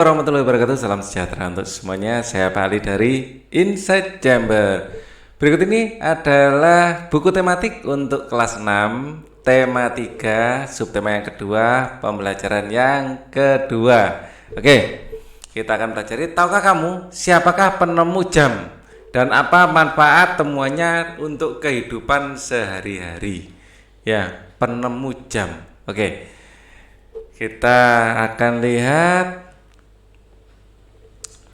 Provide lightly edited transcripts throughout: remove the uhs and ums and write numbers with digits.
Warahmatullahi wabarakatuh, salam sejahtera untuk semuanya. Saya Pak Ali dari Inside Chamber. Berikut ini adalah buku tematik untuk kelas 6, tema 3, subtema yang kedua, pembelajaran yang kedua. Oke, kita akan pelajari, tahukah kamu siapakah penemu jam dan apa manfaat temuannya untuk kehidupan sehari-hari? Ya, penemu jam. Oke, kita akan lihat.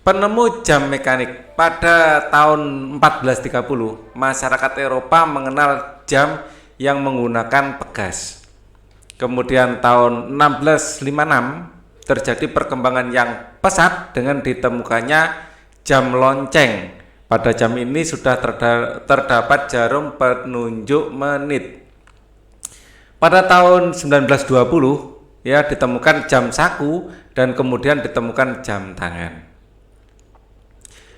Penemu jam mekanik. Pada tahun 1430, masyarakat Eropa mengenal jam yang menggunakan pegas. Kemudian tahun 1656 terjadi perkembangan yang pesat dengan ditemukannya jam lonceng. Pada jam ini sudah terdapat jarum penunjuk menit. Pada tahun 1920 ya ditemukan jam saku dan kemudian ditemukan jam tangan.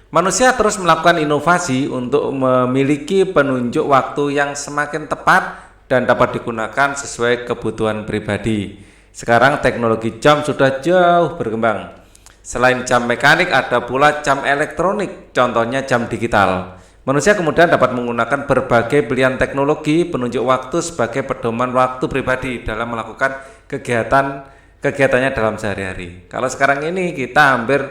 Manusia terus melakukan inovasi untuk memiliki penunjuk waktu yang semakin tepat dan dapat digunakan sesuai kebutuhan pribadi. Sekarang teknologi jam sudah jauh berkembang. Selain jam mekanik, ada pula jam elektronik, contohnya jam digital. Manusia kemudian dapat menggunakan berbagai pilihan teknologi penunjuk waktu sebagai pedoman waktu pribadi dalam melakukan kegiatannya dalam sehari-hari. Kalau sekarang ini kita hampir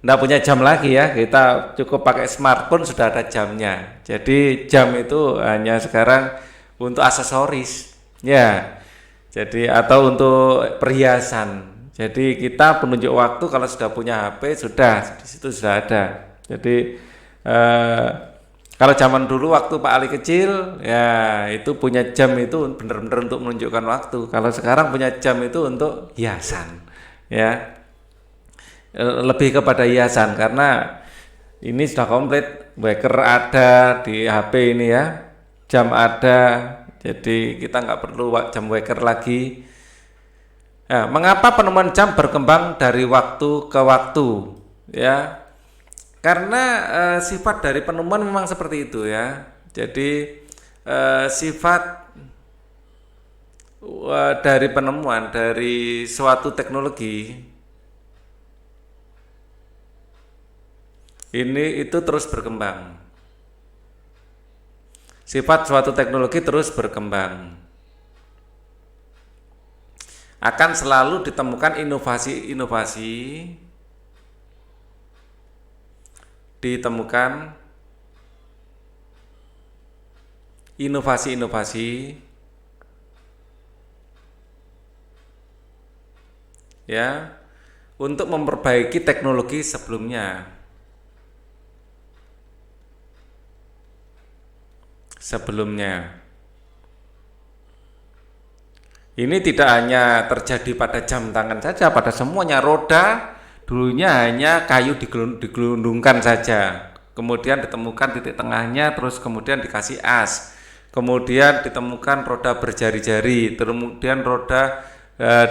nggak punya jam lagi ya, kita cukup pakai smartphone sudah ada jamnya. Jadi jam itu hanya sekarang untuk aksesoris ya, jadi atau untuk perhiasan. Jadi kita penunjuk waktu kalau sudah punya HP sudah di situ sudah ada. Jadi kalau zaman dulu waktu Pak Ali kecil ya itu punya jam itu benar-benar untuk menunjukkan waktu. Kalau sekarang punya jam itu untuk hiasan ya, lebih kepada hiasan karena ini sudah komplit, waker ada di HP ini ya, jam ada, jadi kita nggak perlu jam waker lagi. Nah, mengapa penemuan jam berkembang dari waktu ke waktu ya? Karena sifat dari penemuan memang seperti itu ya. Jadi sifat dari penemuan dari suatu teknologi ini itu terus berkembang. Sifat suatu teknologi terus berkembang. Akan selalu ditemukan inovasi-inovasi, ya untuk memperbaiki teknologi sebelumnya. Ini tidak hanya terjadi pada jam tangan saja, pada semuanya. Roda dulunya hanya kayu digelundungkan saja, kemudian ditemukan titik tengahnya, terus kemudian dikasih as, kemudian ditemukan roda berjari-jari, kemudian roda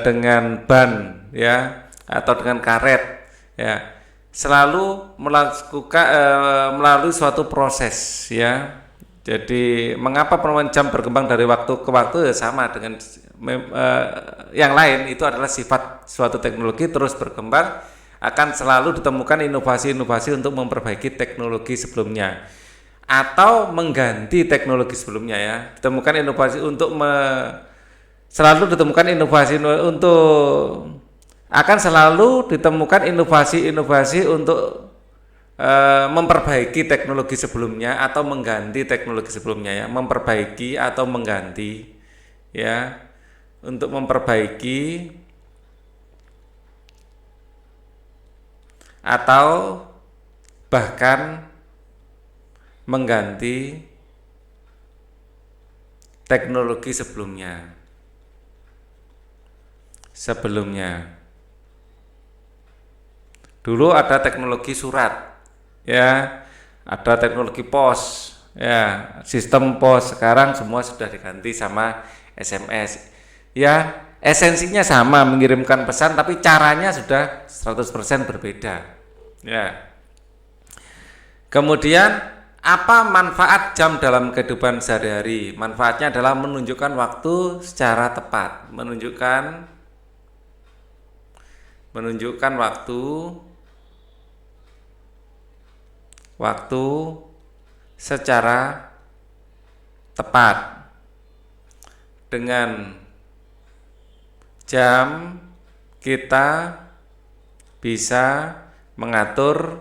dengan ban ya atau dengan karet ya, selalu melakukan melalui suatu proses ya. Jadi mengapa penemuan jam berkembang dari waktu ke waktu ya sama dengan yang lain, itu adalah sifat suatu teknologi terus berkembang, akan selalu ditemukan inovasi-inovasi untuk memperbaiki teknologi sebelumnya atau mengganti teknologi sebelumnya ya. Ditemukan inovasi untuk selalu ditemukan inovasi untuk akan selalu ditemukan inovasi-inovasi untuk memperbaiki teknologi sebelumnya atau mengganti teknologi sebelumnya ya, memperbaiki atau mengganti ya, untuk memperbaiki atau bahkan mengganti teknologi sebelumnya. Dulu ada teknologi surat ya, ada teknologi pos ya, sistem pos. Sekarang semua sudah diganti sama SMS ya, esensinya sama, mengirimkan pesan, tapi caranya sudah 100% berbeda ya. Kemudian apa manfaat jam dalam kehidupan sehari-hari? Manfaatnya adalah menunjukkan waktu secara tepat, menunjukkan menunjukkan waktu secara tepat. Dengan jam kita bisa mengatur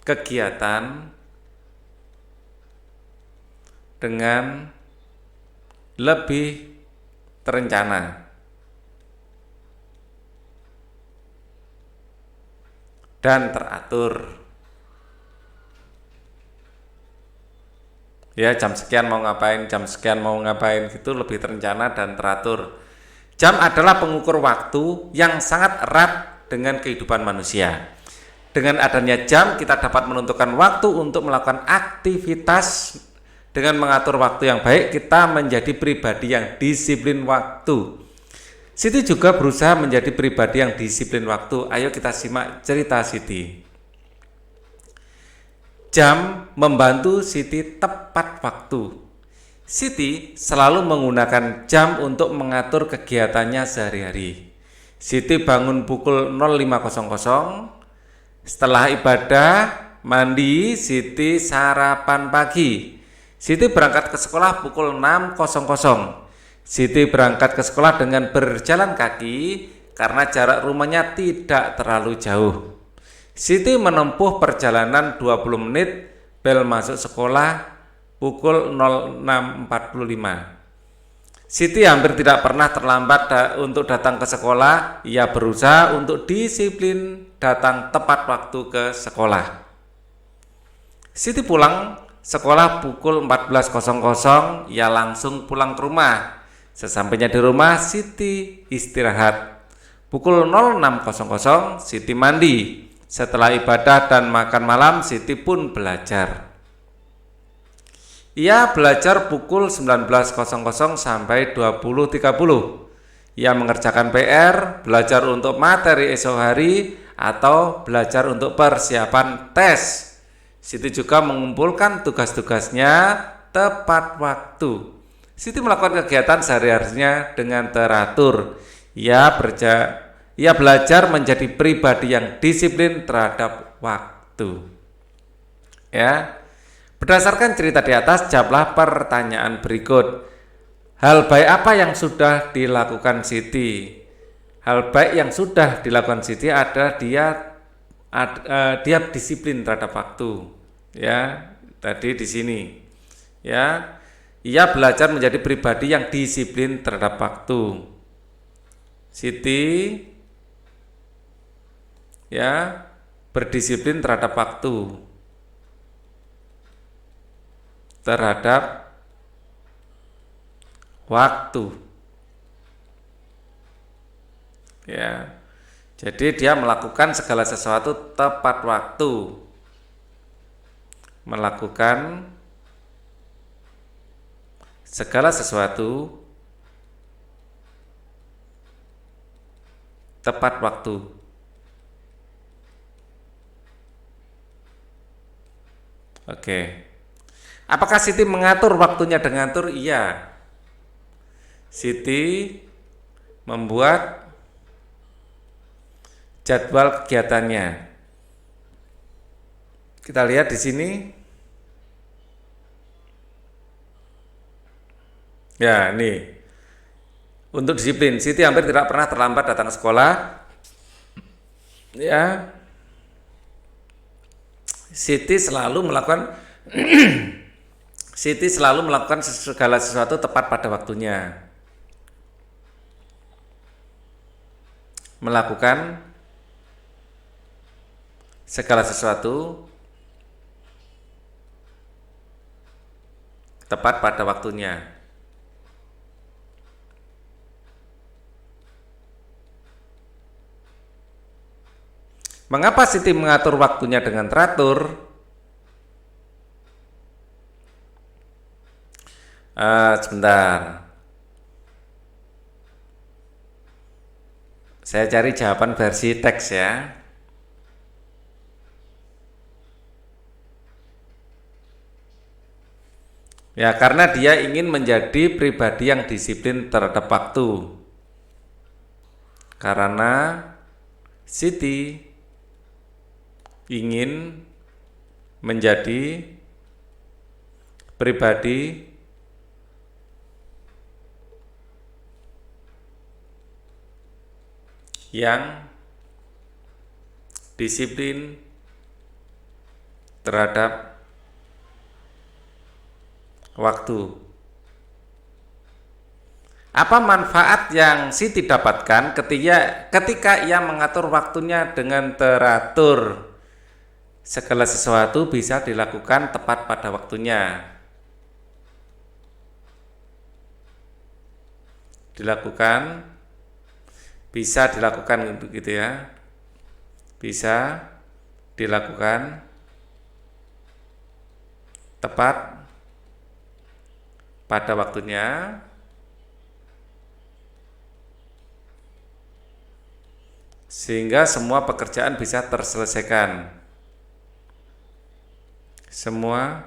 kegiatan dengan lebih terencana dan teratur. Ya, jam sekian mau ngapain, jam sekian mau ngapain, itu lebih terencana dan teratur. Jam adalah pengukur waktu yang sangat erat dengan kehidupan manusia. Dengan adanya jam, kita dapat menentukan waktu untuk melakukan aktivitas. Dengan mengatur waktu yang baik, kita menjadi pribadi yang disiplin waktu. Siti juga berusaha menjadi pribadi yang disiplin waktu. Ayo kita simak cerita Siti. Jam membantu Siti tepat waktu. Siti selalu menggunakan jam untuk mengatur kegiatannya sehari-hari. Siti bangun pukul 05.00. Setelah ibadah, mandi, Siti sarapan pagi. Siti berangkat ke sekolah pukul 6.00. Siti berangkat ke sekolah dengan berjalan kaki karena jarak rumahnya tidak terlalu jauh. Siti menempuh perjalanan 20 menit, bel masuk sekolah pukul 06.45. Siti hampir tidak pernah terlambat untuk datang ke sekolah. Ia berusaha untuk disiplin datang tepat waktu ke sekolah. Siti pulang sekolah pukul 14.00. Ia langsung pulang ke rumah. Sesampainya di rumah, Siti istirahat. Pukul 06.00 Siti mandi. Setelah ibadah dan makan malam, Siti pun belajar. Ia belajar pukul 19.00 sampai 20.30. Ia mengerjakan PR, belajar untuk materi esok hari, atau belajar untuk persiapan tes. Siti juga mengumpulkan tugas-tugasnya tepat waktu. Siti melakukan kegiatan sehari-harinya dengan teratur. Ia belajar menjadi pribadi yang disiplin terhadap waktu. Ya. Berdasarkan cerita di atas, jawablah pertanyaan berikut. Hal baik apa yang sudah dilakukan Siti? Hal baik yang sudah dilakukan Siti adalah dia disiplin terhadap waktu. Ya, tadi di sini. Ya. Ia belajar menjadi pribadi yang disiplin terhadap waktu. Siti ya berdisiplin terhadap waktu, ya. Jadi dia melakukan segala sesuatu tepat waktu, melakukan segala sesuatu tepat waktu. Oke. Apakah Siti mengatur waktunya dengan teratur? Iya. Siti membuat jadwal kegiatannya. Kita lihat di sini. Ya, ini. Untuk disiplin, Siti hampir tidak pernah terlambat datang ke sekolah. Ya. Siti selalu melakukan segala sesuatu tepat pada waktunya. Melakukan segala sesuatu tepat pada waktunya. Mengapa Siti mengatur waktunya dengan teratur? Sebentar. Saya cari jawaban versi teks ya. Ya, karena dia ingin menjadi pribadi yang disiplin terhadap waktu. Karena Siti ingin menjadi pribadi yang disiplin terhadap waktu. Apa manfaat yang Siti dapatkan ketika ia mengatur waktunya dengan teratur? Segala sesuatu bisa dilakukan tepat pada waktunya. Bisa dilakukan gitu ya. Bisa dilakukan tepat pada waktunya. Sehingga semua pekerjaan bisa terselesaikan. Semua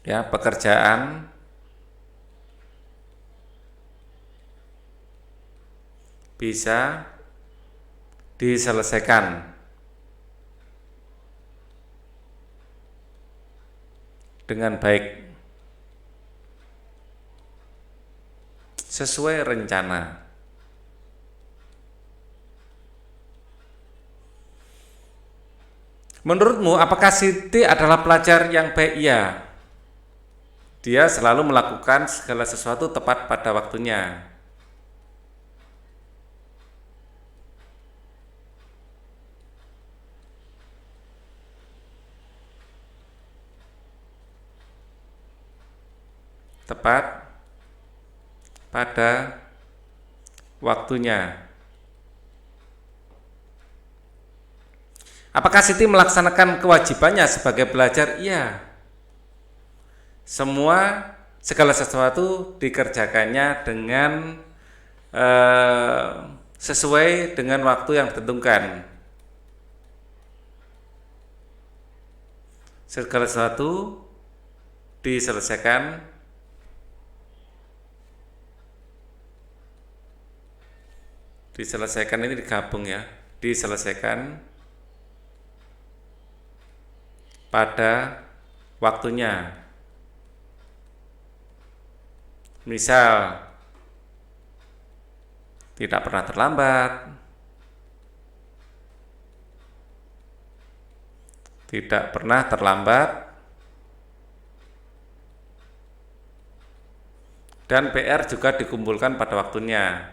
ya pekerjaan bisa diselesaikan dengan baik sesuai rencana. Menurutmu, apakah Siti adalah pelajar yang baik? Iya. Dia selalu melakukan segala sesuatu tepat pada waktunya. Tepat pada waktunya. Apakah Siti melaksanakan kewajibannya sebagai pelajar? Iya. Segala sesuatu dikerjakannya dengan sesuai dengan waktu yang ditentukan. Segala sesuatu diselesaikan ini digabung ya. Diselesaikan pada waktunya. Misal tidak pernah terlambat, dan PR juga dikumpulkan pada waktunya.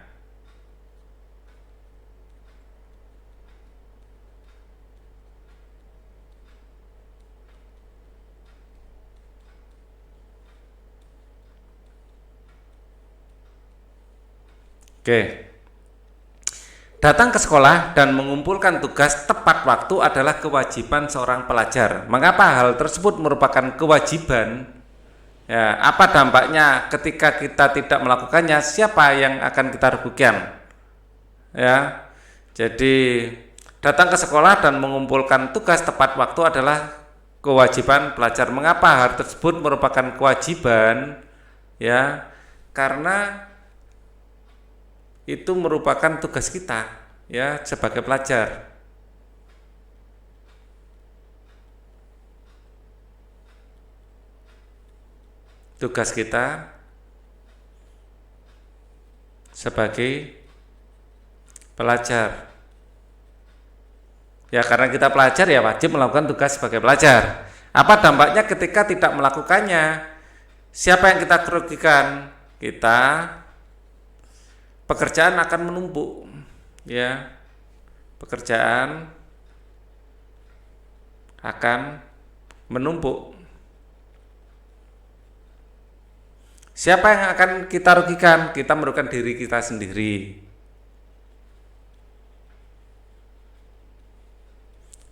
Oke. Datang ke sekolah dan mengumpulkan tugas tepat waktu adalah kewajiban seorang pelajar. Mengapa hal tersebut merupakan kewajiban? Ya, apa dampaknya ketika kita tidak melakukannya? Siapa yang akan kita rugikan? Ya. Jadi datang ke sekolah dan mengumpulkan tugas tepat waktu adalah kewajiban pelajar. Mengapa hal tersebut merupakan kewajiban? Ya, karena itu merupakan tugas kita ya sebagai pelajar. Tugas kita sebagai pelajar. Ya karena kita pelajar ya wajib melakukan tugas sebagai pelajar. Apa dampaknya ketika tidak melakukannya? Siapa yang kita kerugikan? Pekerjaan akan menumpuk, ya. Pekerjaan akan menumpuk. Siapa yang akan kita rugikan? Kita merugikan diri kita sendiri.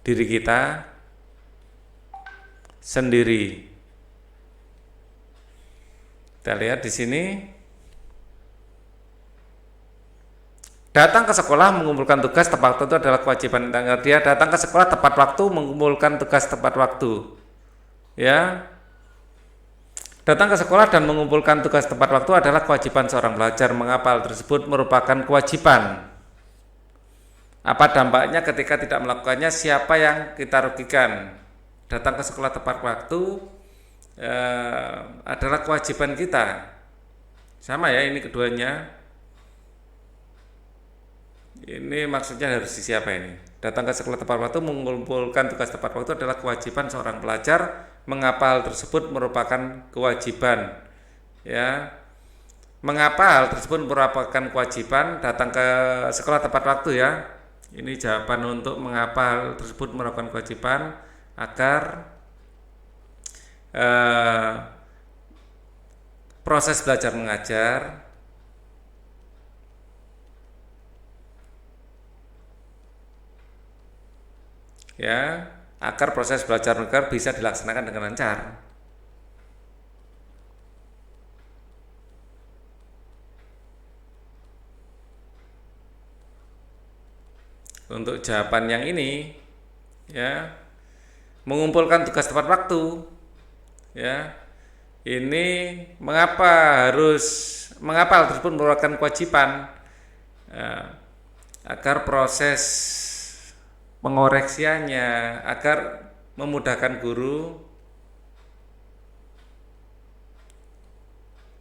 Diri kita sendiri. Kita lihat di sini. Datang ke sekolah mengumpulkan tugas tepat waktu itu adalah kewajiban dia. Datang ke sekolah tepat waktu mengumpulkan tugas tepat waktu. Ya. Datang ke sekolah dan mengumpulkan tugas tepat waktu adalah kewajiban seorang pelajar. Mengapa hal tersebut merupakan kewajiban? Apa dampaknya ketika tidak melakukannya? Siapa yang kita rugikan? Datang ke sekolah tepat waktu adalah kewajiban kita. Sama ya, ini keduanya. Ini maksudnya dari sisi apa ini? Datang ke sekolah tepat waktu, mengumpulkan tugas tepat waktu adalah kewajiban seorang pelajar. Mengapa hal tersebut merupakan kewajiban? Ya, mengapa hal tersebut merupakan kewajiban? Datang ke sekolah tepat waktu ya. Ini jawaban untuk mengapa hal tersebut merupakan kewajiban, agar proses belajar mengajar ya, agar proses belajar mengajar bisa dilaksanakan dengan lancar. Untuk jawaban yang ini ya, mengumpulkan tugas tepat waktu ya, ini mengapa hal tersebut merupakan kewajiban, ya, agar proses pengoreksiannya, agar memudahkan guru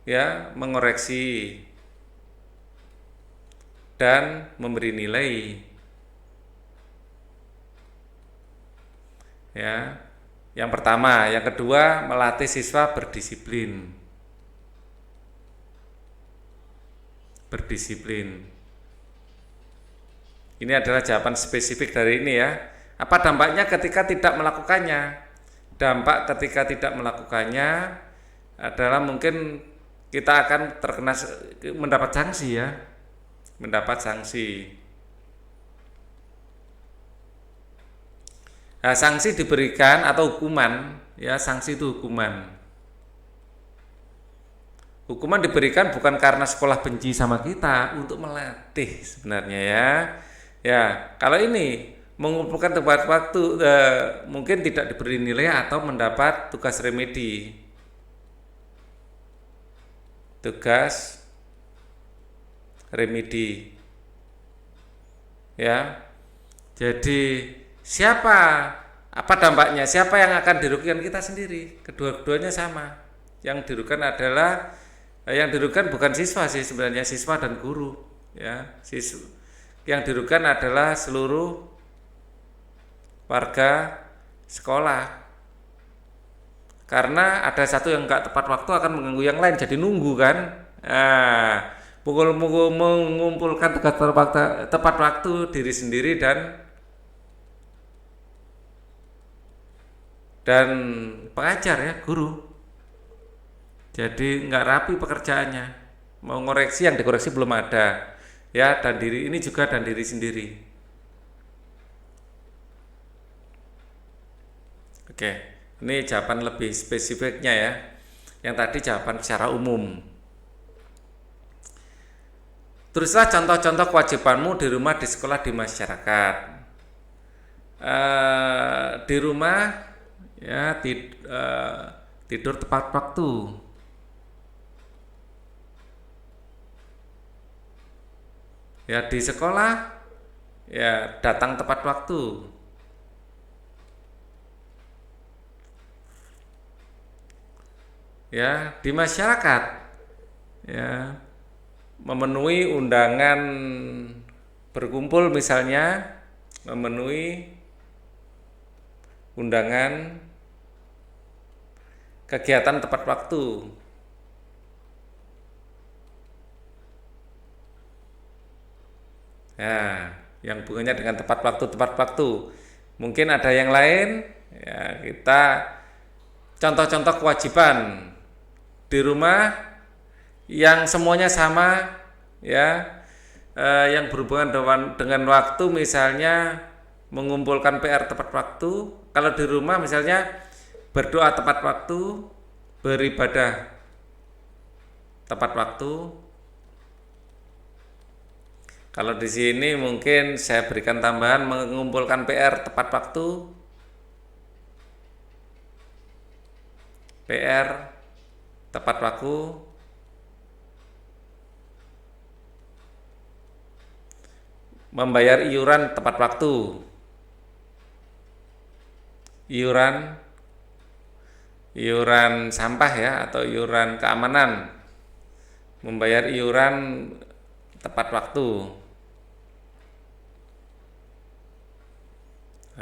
ya mengoreksi dan memberi nilai ya. Yang pertama, yang kedua, melatih siswa berdisiplin. Ini adalah jawaban spesifik dari ini ya. Apa dampaknya ketika tidak melakukannya? Dampak ketika tidak melakukannya adalah mungkin kita akan mendapat sanksi ya. Mendapat sanksi. Nah, sanksi diberikan atau hukuman ya, sanksi itu hukuman. Hukuman diberikan bukan karena sekolah benci sama kita, untuk melatih sebenarnya ya. Ya, kalau ini mengumpulkan tepat waktu mungkin tidak diberi nilai atau mendapat tugas remedi. Tugas remedi. Ya. Jadi apa dampaknya? Siapa yang akan dirugikan? Kita sendiri. Kedua-duanya sama. Yang dirugikan bukan siswa sih sebenarnya, siswa dan guru ya. Yang dirugikan adalah seluruh warga sekolah, karena ada satu yang nggak tepat waktu akan mengganggu yang lain, jadi nunggu kan. Nah, mengumpulkan tugas tepat waktu diri sendiri dan pengajar ya, guru. Jadi nggak rapi pekerjaannya, mau ngoreksi yang dikoreksi belum ada ya, dan diri sendiri. Oke, ini jawaban lebih spesifiknya ya. Yang tadi jawaban secara umum. Tulislah contoh-contoh kewajibanmu di rumah, di sekolah, di masyarakat. Di rumah ya, tidur tepat waktu. Ya, di sekolah ya datang tepat waktu. Ya, di masyarakat ya memenuhi undangan berkumpul, misalnya memenuhi undangan kegiatan tepat waktu. Ya, yang hubungannya dengan tepat waktu. Mungkin ada yang lain ya, kita contoh-contoh kewajiban di rumah yang semuanya sama ya, yang berhubungan dengan waktu, misalnya mengumpulkan PR tepat waktu. Kalau di rumah misalnya berdoa tepat waktu, beribadah tepat waktu. Kalau di sini mungkin saya berikan tambahan, mengumpulkan PR tepat waktu. PR tepat waktu. membayar iuran tepat waktu, iuran iuran sampah ya atau iuran keamanan, membayar iuran tepat waktu.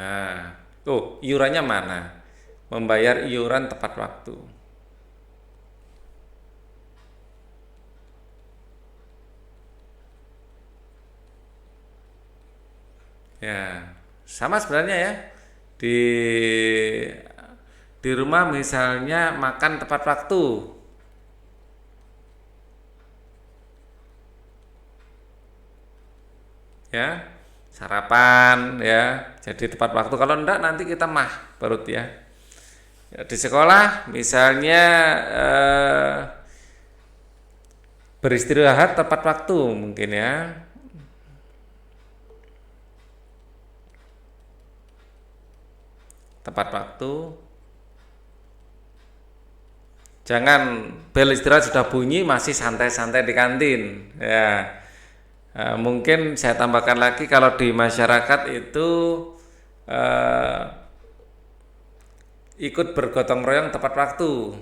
Nah, iurannya mana? Membayar iuran tepat waktu. Ya, sama sebenarnya ya. Di rumah misalnya makan tepat waktu. Ya, sarapan ya. Jadi tepat waktu. Kalau enggak nanti kita mah perut ya. Ya, di sekolah misalnya beristirahat tepat waktu mungkin ya. Tepat waktu. Jangan bel istirahat sudah bunyi masih santai-santai di kantin ya. Mungkin saya tambahkan lagi kalau di masyarakat itu ikut bergotong royong tepat waktu.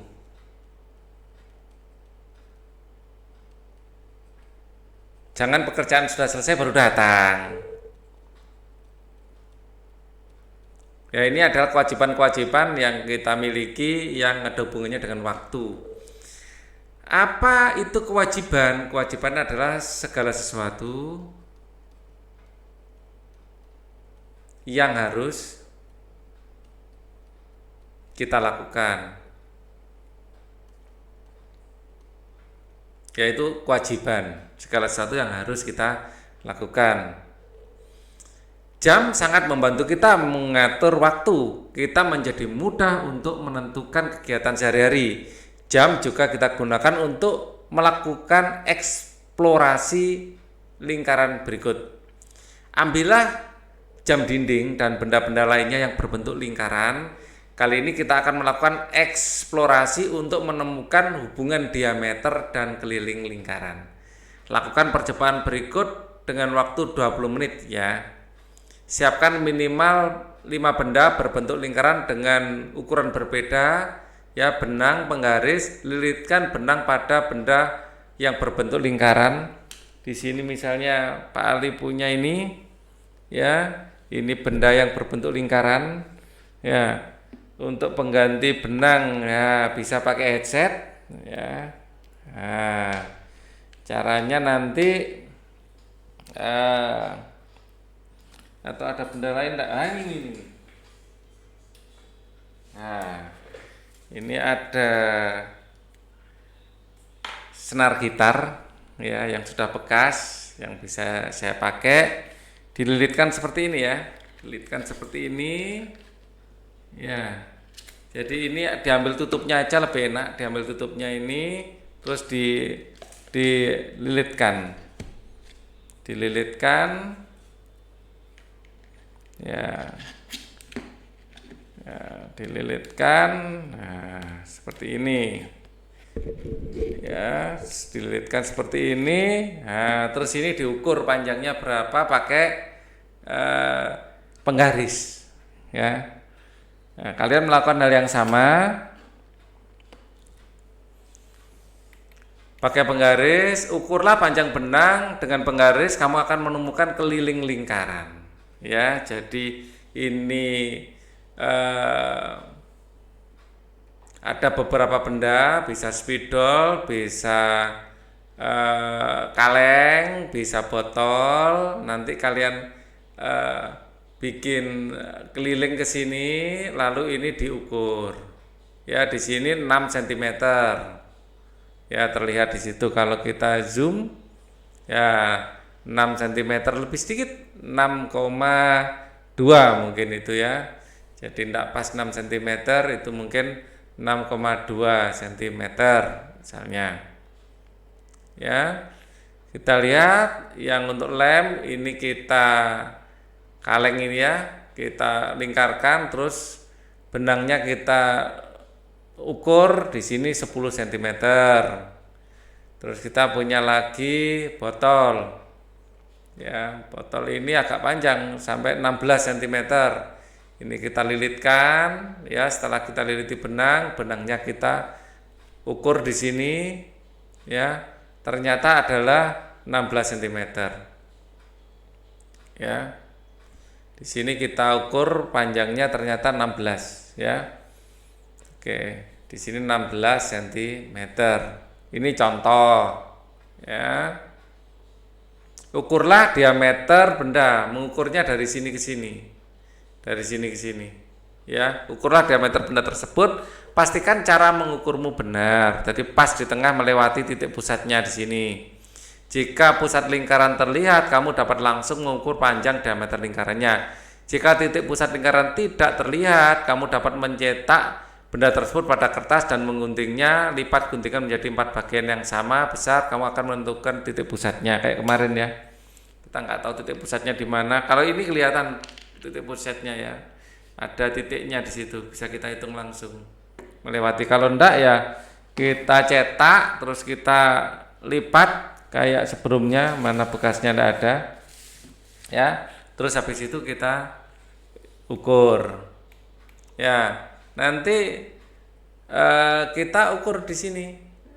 Jangan pekerjaan sudah selesai baru datang. Ya, ini adalah kewajiban-kewajiban yang kita miliki yang ada hubungannya dengan waktu. Apa itu kewajiban? Kewajiban adalah segala sesuatu yang harus kita lakukan. Yaitu kewajiban, segala sesuatu yang harus kita lakukan. Jam sangat membantu kita mengatur waktu. Kita menjadi mudah untuk menentukan kegiatan sehari-hari. Jam juga kita gunakan untuk melakukan eksplorasi lingkaran berikut. Ambillah jam dinding dan benda-benda lainnya yang berbentuk lingkaran. Kali ini kita akan melakukan eksplorasi untuk menemukan hubungan diameter dan keliling lingkaran. Lakukan percobaan berikut dengan waktu 20 menit ya. Siapkan minimal 5 benda berbentuk lingkaran dengan ukuran berbeda ya, benang, penggaris, lilitkan benang pada benda yang berbentuk lingkaran. Di sini misalnya Pak Ali punya ini ya, ini benda yang berbentuk lingkaran ya. Untuk pengganti benang ya bisa pakai headset ya. Nah, caranya nanti atau ada benda lain enggak? Ini. Nah, ini ada senar gitar ya yang sudah bekas yang bisa saya pakai. Dililitkan seperti ini ya. Lilitkan seperti ini. Ya. Jadi ini diambil tutupnya aja lebih enak. Diambil tutupnya ini terus dililitkan. Dililitkan. Ya, dililitkan, nah seperti ini, ya, dililitkan seperti ini, nah terus ini diukur panjangnya berapa pakai penggaris, ya. Nah, kalian melakukan hal yang sama, pakai penggaris, ukurlah panjang benang dengan penggaris, kamu akan menemukan keliling lingkaran. Ya, jadi ini ada beberapa benda, bisa spidol, bisa kaleng, bisa botol. Nanti kalian bikin keliling ke sini, lalu ini diukur. Ya, di sini 6 cm. Ya, terlihat di situ kalau kita zoom, ya 6 cm lebih sedikit, 6,2 mungkin itu ya. Jadi tidak pas 6 cm, itu mungkin 6,2 cm misalnya. Ya. Kita lihat yang untuk lem ini kita kaleng ini ya, kita lingkarkan terus benangnya kita ukur di sini 10 cm. Terus kita punya lagi botol. Ya, botol ini agak panjang sampai 16 cm. Ini kita lilitkan, ya. Setelah kita liliti benang, benangnya kita ukur di sini, ya. Ternyata adalah 16 cm. Ya. Di sini kita ukur panjangnya ternyata 16, ya. Oke, di sini 16 cm. Ini contoh, ya. Ukurlah diameter benda, mengukurnya dari sini ke sini. Dari sini ke sini. Ya, ukurlah diameter benda tersebut, pastikan cara mengukurmu benar. Jadi pas di tengah melewati titik pusatnya di sini. Jika pusat lingkaran terlihat, kamu dapat langsung mengukur panjang diameter lingkarannya. Jika titik pusat lingkaran tidak terlihat, kamu dapat mencetak benda tersebut pada kertas dan mengguntingnya. Lipat guntingan menjadi 4 bagian yang sama besar, kamu akan menentukan titik pusatnya. Kayak kemarin ya, kita nggak tahu titik pusatnya di mana. Kalau ini kelihatan titik pusatnya, ya, ada titiknya di situ, bisa kita hitung langsung melewati. Kalau enggak, ya kita cetak terus kita lipat kayak sebelumnya, mana bekasnya enggak ada, ya. Terus habis itu kita ukur, ya. Nanti kita ukur di sini,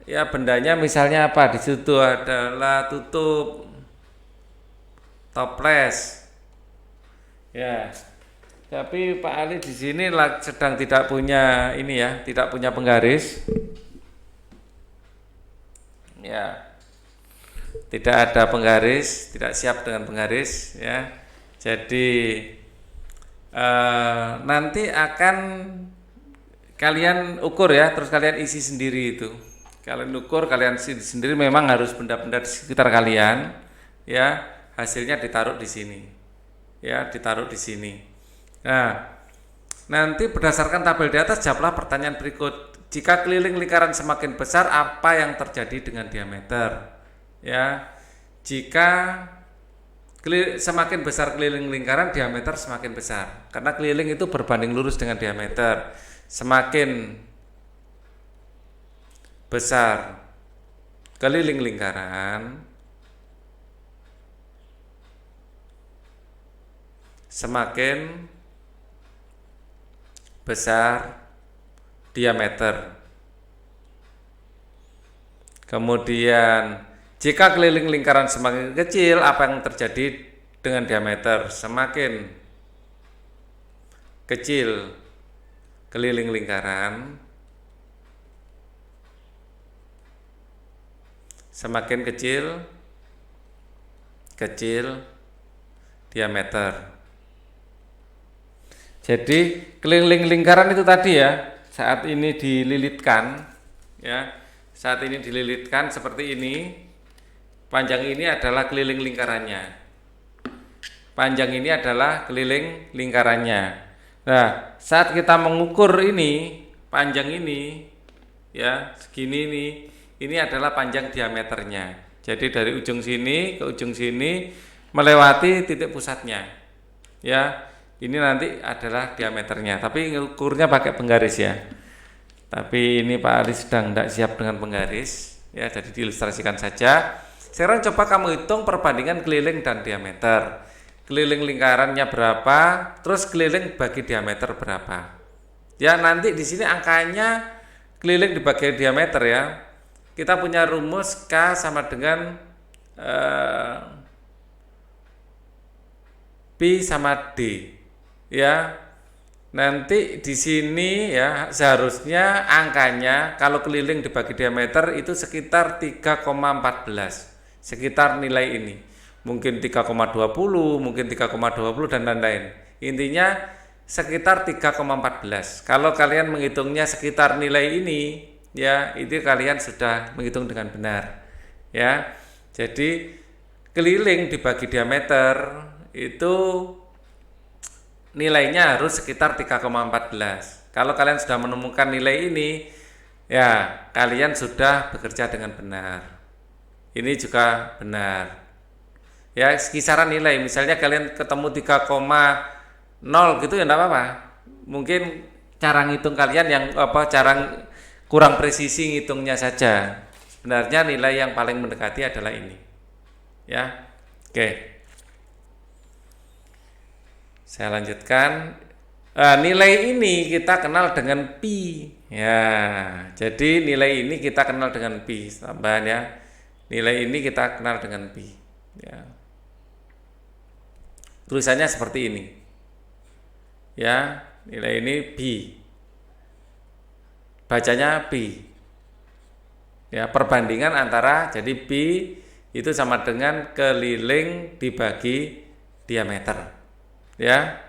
ya, bendanya misalnya apa, di situ adalah tutup toples, ya. Tapi Pak Ali di sini sedang tidak punya ini, ya, tidak punya penggaris, ya, tidak ada penggaris, tidak siap dengan penggaris, ya. Jadi nanti akan kalian ukur, ya, terus kalian isi sendiri itu. Kalian ukur, kalian isi sendiri. Memang harus benda-benda di sekitar kalian, ya. Hasilnya ditaruh di sini, ya, ditaruh di sini. Nah, nanti berdasarkan tabel di atas jawablah pertanyaan berikut. Jika keliling lingkaran semakin besar, apa yang terjadi dengan diameter? Ya, jika semakin besar keliling lingkaran, diameter semakin besar. Karena keliling itu berbanding lurus dengan diameter. Semakin besar keliling lingkaran, semakin besar diameter. Kemudian jika keliling lingkaran semakin kecil, apa yang terjadi dengan diameter? Semakin kecil keliling lingkaran, semakin kecil diameter. Jadi keliling lingkaran itu tadi, ya, saat ini dililitkan, ya, saat ini dililitkan seperti ini. Panjang ini adalah keliling lingkarannya. Panjang ini adalah keliling lingkarannya. Nah, saat kita mengukur ini, panjang ini, ya, segini ini adalah panjang diameternya. Jadi dari ujung sini ke ujung sini melewati titik pusatnya, ya. Ini nanti adalah diameternya, tapi ukurnya pakai penggaris, ya. Tapi ini Pak Ali sedang tidak siap dengan penggaris, ya, jadi diilustrasikan saja. Sekarang coba kamu hitung perbandingan keliling dan diameter. Keliling lingkarannya berapa, terus keliling bagi diameter berapa. Ya, nanti di sini angkanya keliling dibagi diameter, ya. Kita punya rumus K sama dengan Pi sama D. Ya, nanti di sini, ya, seharusnya angkanya kalau keliling dibagi diameter itu sekitar 3,14, sekitar nilai ini. Mungkin 3,20, mungkin 3,20 dan lain-lain. Intinya sekitar 3,14. Kalau kalian menghitungnya sekitar nilai ini, ya, itu kalian sudah menghitung dengan benar, ya. Jadi keliling dibagi diameter itu nilainya harus sekitar 3,14. Kalau kalian sudah menemukan nilai ini, ya, kalian sudah bekerja dengan benar. Ini juga benar. Ya, kisaran nilai, misalnya kalian ketemu 3,0 gitu, ya enggak apa-apa. Mungkin cara ngitung kalian yang cara kurang presisi ngitungnya saja. Sebenarnya nilai yang paling mendekati adalah ini. Ya. Oke. Saya lanjutkan. Nilai ini kita kenal dengan pi. Ya, jadi nilai ini kita kenal dengan pi. Tambahan ya. Nilai ini kita kenal dengan pi. Ya. Tulisannya seperti ini. Ya, nilai ini pi. Bacanya pi. Ya, perbandingan antara jadi pi itu sama dengan keliling dibagi diameter. Ya.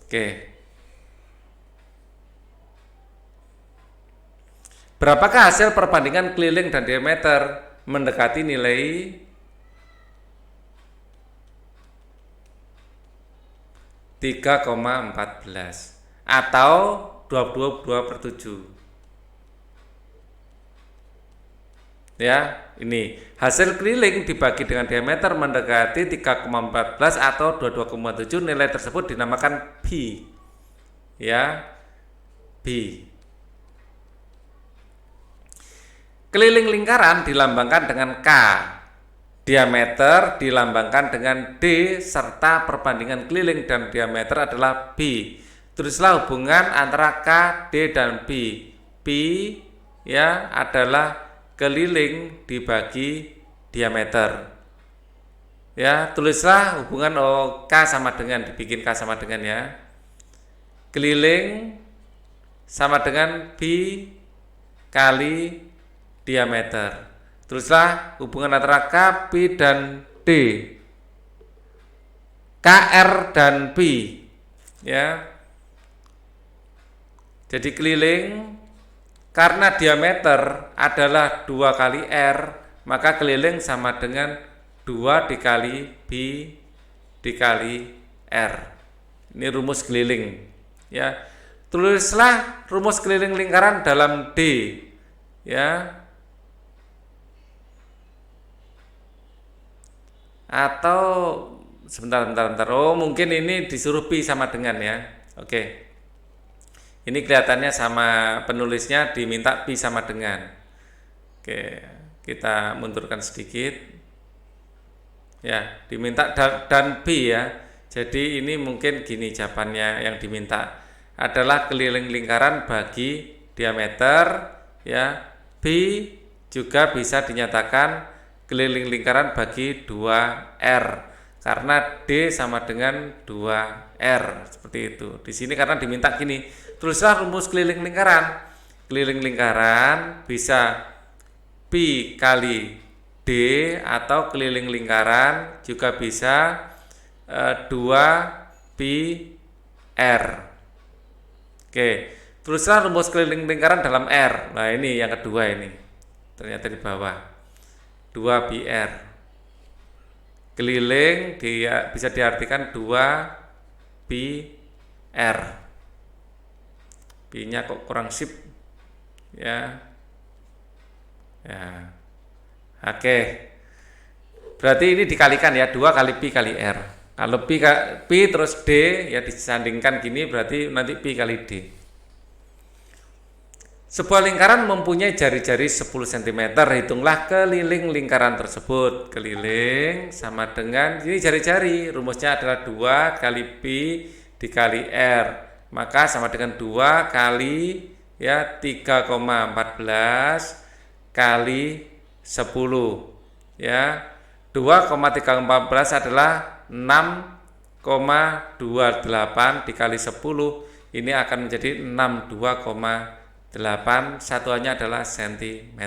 Oke. Berapakah hasil perbandingan keliling dan diameter mendekati nilai 3,14 atau 22/7? Ya, ini hasil keliling dibagi dengan diameter mendekati 3,14 atau 22,7. Nilai tersebut dinamakan pi. Ya, pi. Keliling lingkaran dilambangkan dengan K, diameter dilambangkan dengan D, serta perbandingan keliling dan diameter adalah B. Tulislah hubungan antara K, D, dan B. P ya adalah keliling dibagi diameter. Ya, tulislah hubungan K sama dengan, dibikin K sama dengan ya. Keliling sama dengan B kali diameter. Tulislah hubungan antara K, P, dan D. KR dan P. Ya. Jadi keliling karena diameter adalah 2 kali R, maka keliling sama dengan 2 dikali B dikali R. Ini rumus keliling. Ya. Tulislah rumus keliling lingkaran dalam D. Ya. Atau sebentar. Oh, mungkin ini disuruh pi sama dengan ya. Oke. Ini kelihatannya sama, penulisnya diminta pi sama dengan. Oke, kita mundurkan sedikit. Ya, diminta dan pi ya. Jadi ini mungkin gini jawabannya, yang diminta adalah keliling lingkaran bagi diameter ya. Pi juga bisa dinyatakan keliling lingkaran bagi 2R karena D sama dengan 2R, seperti itu. Di sini karena diminta gini, tulislah rumus keliling lingkaran. Keliling lingkaran bisa pi kali D atau keliling lingkaran juga bisa 2pi R. Oke, tulislah rumus keliling lingkaran dalam R. Nah, ini yang kedua ini. Ternyata di bawah. 2πr. Keliling dia bisa diartikan 2πr. Pi-nya kok kurang sip. Ya. Ya. Oke. Berarti ini dikalikan ya, 2 kali pi kali r. Kalau pi terus d ya disandingkan gini, berarti nanti pi kali d. Sebuah lingkaran mempunyai jari-jari 10 cm. Hitunglah keliling lingkaran tersebut. Keliling sama dengan, ini jari-jari, rumusnya adalah 2 kali pi dikali r. Maka sama dengan 2 kali ya 3,14 kali 10. Ya. 2,314 adalah 6,28 dikali 10. Ini akan menjadi 62,8, satuannya adalah cm.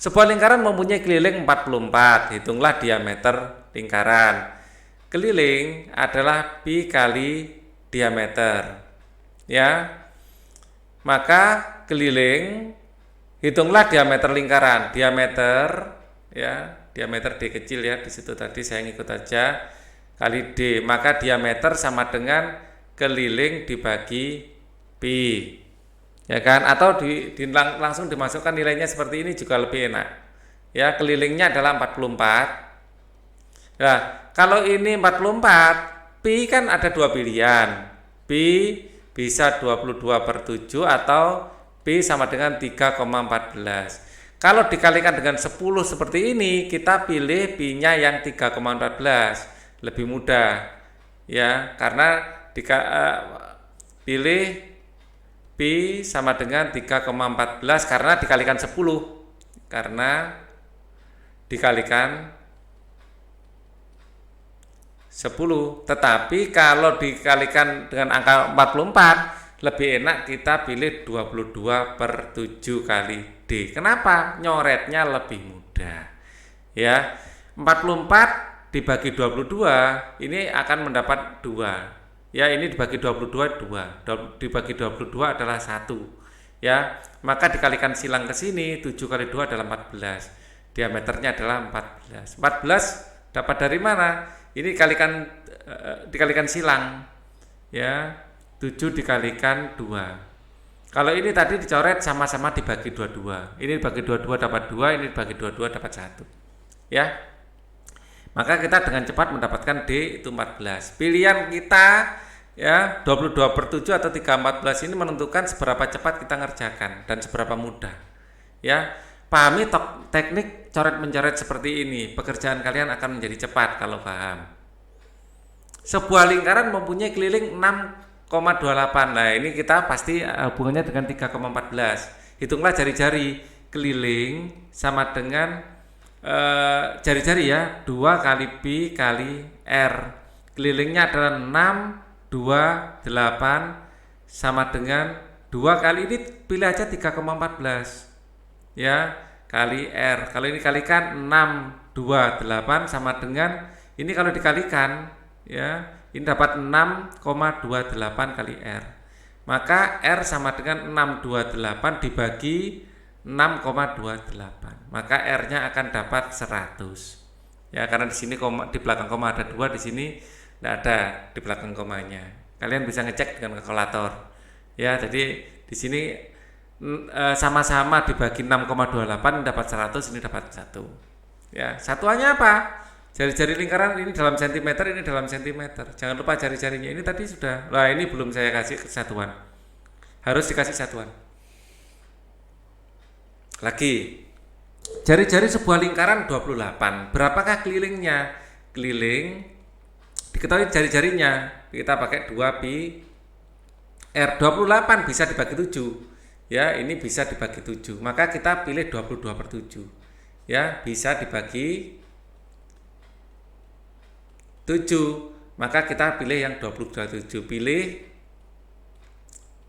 Sebuah lingkaran mempunyai keliling 44. Hitunglah diameter lingkaran. Keliling adalah pi kali diameter. Ya. Maka keliling, hitunglah diameter lingkaran. Diameter ya, diameter D kecil ya, di situ tadi saya ngikut aja, kali D. Maka diameter sama dengan keliling dibagi pi, ya kan? Atau langsung dimasukkan nilainya seperti ini juga lebih enak. Ya, kelilingnya adalah 44. Nah, kalau ini 44, pi kan ada dua pilihan. Pi bisa 22/7 atau pi sama dengan 3,14. Kalau dikalikan dengan 10 seperti ini, kita pilih pi-nya yang 3,14, lebih mudah. ya, karena pilih pi sama dengan 3,14 karena dikalikan 10, karena dikalikan 10. Tetapi kalau dikalikan dengan angka 44 lebih enak kita pilih 22/7 kali D. Kenapa? Nyoretnya lebih mudah. Ya, 44 dibagi 22 ini akan mendapat 2. Ya, ini dibagi 22 2. Dibagi 22 adalah 1. Ya, maka dikalikan silang ke sini 7 kali 2 adalah 14. Diameternya adalah 14. 14 dapat dari mana? Ini dikalikan silang. Ya, 7 dikalikan 2. Kalau ini tadi dicoret sama-sama dibagi 22. Ini dibagi 22 dapat 2, ini dibagi 22 dapat 1. Ya. Maka kita dengan cepat mendapatkan D itu 14. Pilihan kita ya 22/7 atau 3/14 ini menentukan seberapa cepat kita ngerjakan dan seberapa mudah. Ya. Pahami teknik coret-mencoret seperti ini, pekerjaan kalian akan menjadi cepat kalau paham. Sebuah lingkaran mempunyai keliling 6,28. Nah, ini kita pasti hubungannya dengan 3,14. Hitunglah jari-jari. Keliling sama dengan jari-jari ya, 2 kali pi kali R. Kelilingnya adalah 6, 2, 8 sama dengan 2 kali ini pilih aja 3,14. Ya, kali R. Kalau ini kalikan 6, 2, 8 sama dengan ini kalau dikalikan ya, ini dapat 6,28 kali R. Maka R sama dengan 628 dibagi 6,28. Maka R-nya akan dapat 100. Ya, karena di sini di belakang koma ada 2, di sini tidak ada di belakang komanya. Kalian bisa ngecek dengan kalkulator. Ya, jadi di sini sama-sama dibagi 6,28 dapat 100, ini dapat 1. Ya, satuannya apa? Jari-jari lingkaran ini dalam sentimeter, ini dalam sentimeter. Jangan lupa jari-jarinya. Ini tadi sudah. Lah, ini belum saya kasih kesatuan. Harus dikasih satuan. Lagi. Jari-jari sebuah lingkaran 28. Berapakah kelilingnya? Keliling diketahui jari-jarinya. Kita pakai 2 pi R. 28 bisa dibagi 7. Ya, ini bisa dibagi 7. Maka kita pilih 22/7. Ya, bisa dibagi 7. Maka kita pilih yang 22/7. Pilih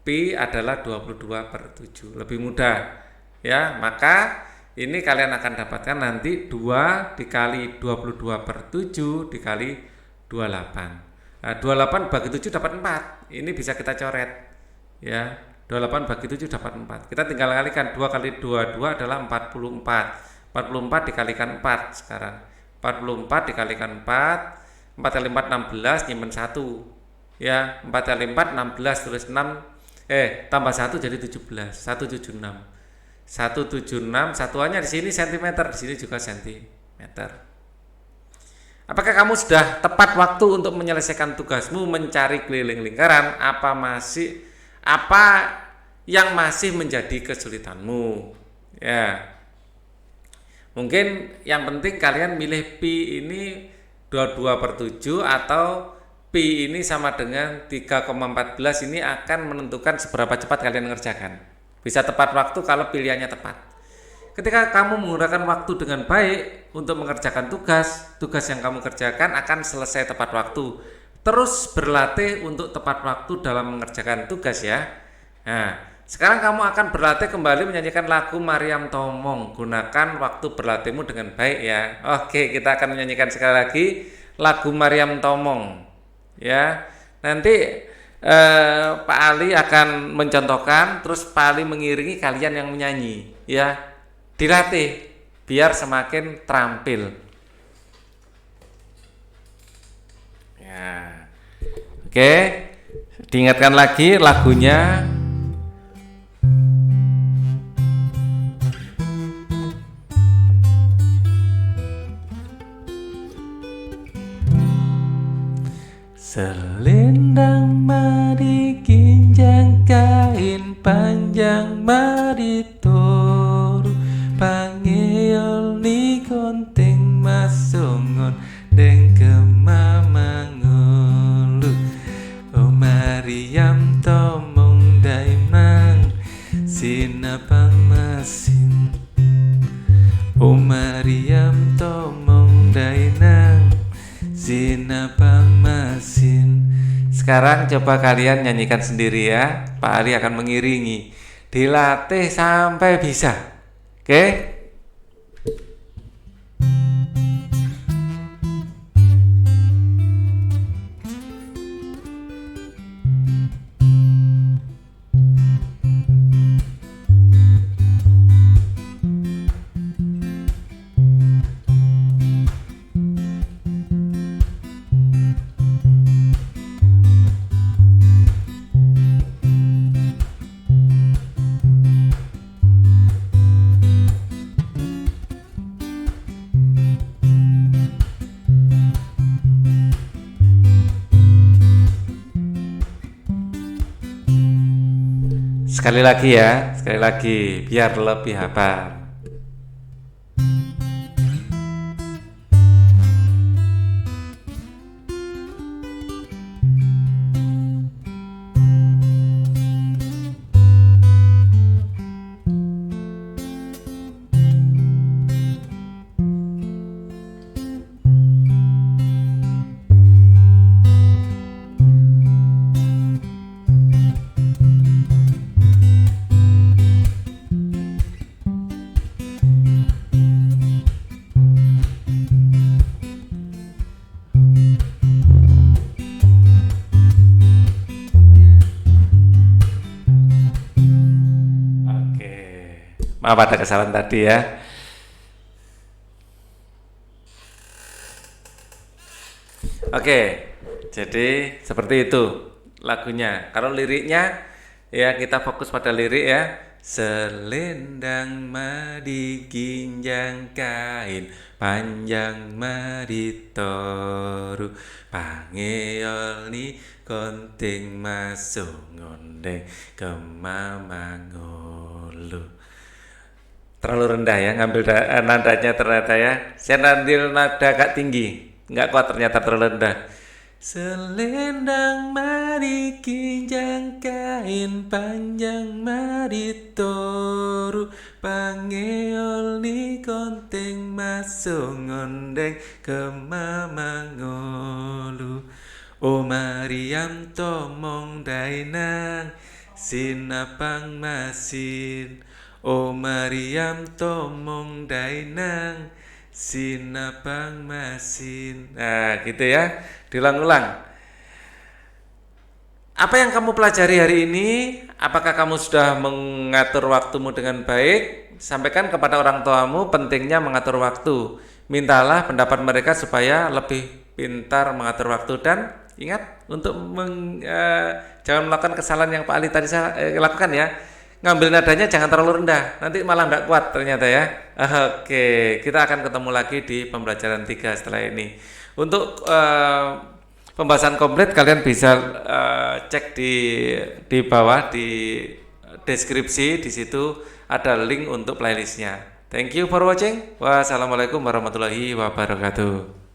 pi adalah 22/7. Lebih mudah. Ya, maka ini kalian akan dapatkan nanti 2 dikali 22/7 dikali 28. Nah, 28 bagi 7 dapat 4. Ini bisa kita coret. Ya, 28 bagi 7 dapat 4. Kita tinggal kalikan 2 kali 22 adalah 44. 44 dikalikan 4 sekarang. 44 dikalikan 4. 4 kali 4 16, nyimpen 1. Ya, 4 kali 4 16 tulis 6 tambah 1 jadi 17. 176. 176 satuannya di sini sentimeter, di sini juga sentimeter. Apakah kamu sudah tepat waktu untuk menyelesaikan tugasmu mencari keliling lingkaran? Apa yang masih menjadi kesulitanmu? Ya. Mungkin yang penting kalian milih pi ini 22/7 atau pi ini sama dengan 3,14 ini akan menentukan seberapa cepat kalian mengerjakan. Bisa tepat waktu kalau pilihannya tepat. Ketika kamu menggunakan waktu dengan baik untuk mengerjakan tugas yang kamu kerjakan akan selesai tepat waktu. Terus berlatih untuk tepat waktu dalam mengerjakan tugas ya. Nah, sekarang kamu akan berlatih kembali menyanyikan lagu Maryam Tomong. Gunakan waktu berlatihmu dengan baik ya. Oke, kita akan menyanyikan sekali lagi lagu Maryam Tomong. Ya, nanti Pak Ali akan mencontohkan, terus Pak Ali mengiringi kalian yang menyanyi. Ya, dilatih biar semakin terampil. Ya, oke, diingatkan lagi lagunya. Selendang mari kinjang kain panjang mari turu pangeol ni konting masongon deng kemamangun sinabang masin. Sekarang coba kalian nyanyikan sendiri ya. Pak Ali akan mengiringi. Dilatih sampai bisa. Oke? Sekali lagi ya, sekali lagi biar lebih hafal. Maaf ada kesalahan tadi ya. Oke, jadi seperti itu lagunya. Kalau liriknya ya kita fokus pada lirik ya. Selendang madi ginjang kain panjang madi toru pangeol ni konting masuk ngondeng kemamangolu. Terlalu rendah ya, ngambil nadanya ternyata ya. Saya ngambil nada agak tinggi, nggak kuat ternyata terlalu rendah. Selendang mari kinjang kain panjang mari toru pangeol ni konting masuk ngondeng kemamangolu. O Mariam tomong dainang sinapang masin. O Mariam tomong dainang sinapang masin. Nah gitu ya, diulang-ulang. Apa yang kamu pelajari hari ini? Apakah kamu sudah mengatur waktumu dengan baik? Sampaikan kepada orang tuamu pentingnya mengatur waktu. Mintalah pendapat mereka supaya lebih pintar mengatur waktu. Dan ingat untuk jangan melakukan kesalahan yang Pak Ali tadi lakukan ya. Ngambil nadanya jangan terlalu rendah, nanti malah nggak kuat ternyata ya. Oke, kita akan ketemu lagi di pembelajaran 3 setelah ini. Untuk pembahasan komplit kalian bisa cek di bawah di deskripsi, di situ ada link untuk playlistnya. Thank you for watching. Wassalamualaikum warahmatullahi wabarakatuh.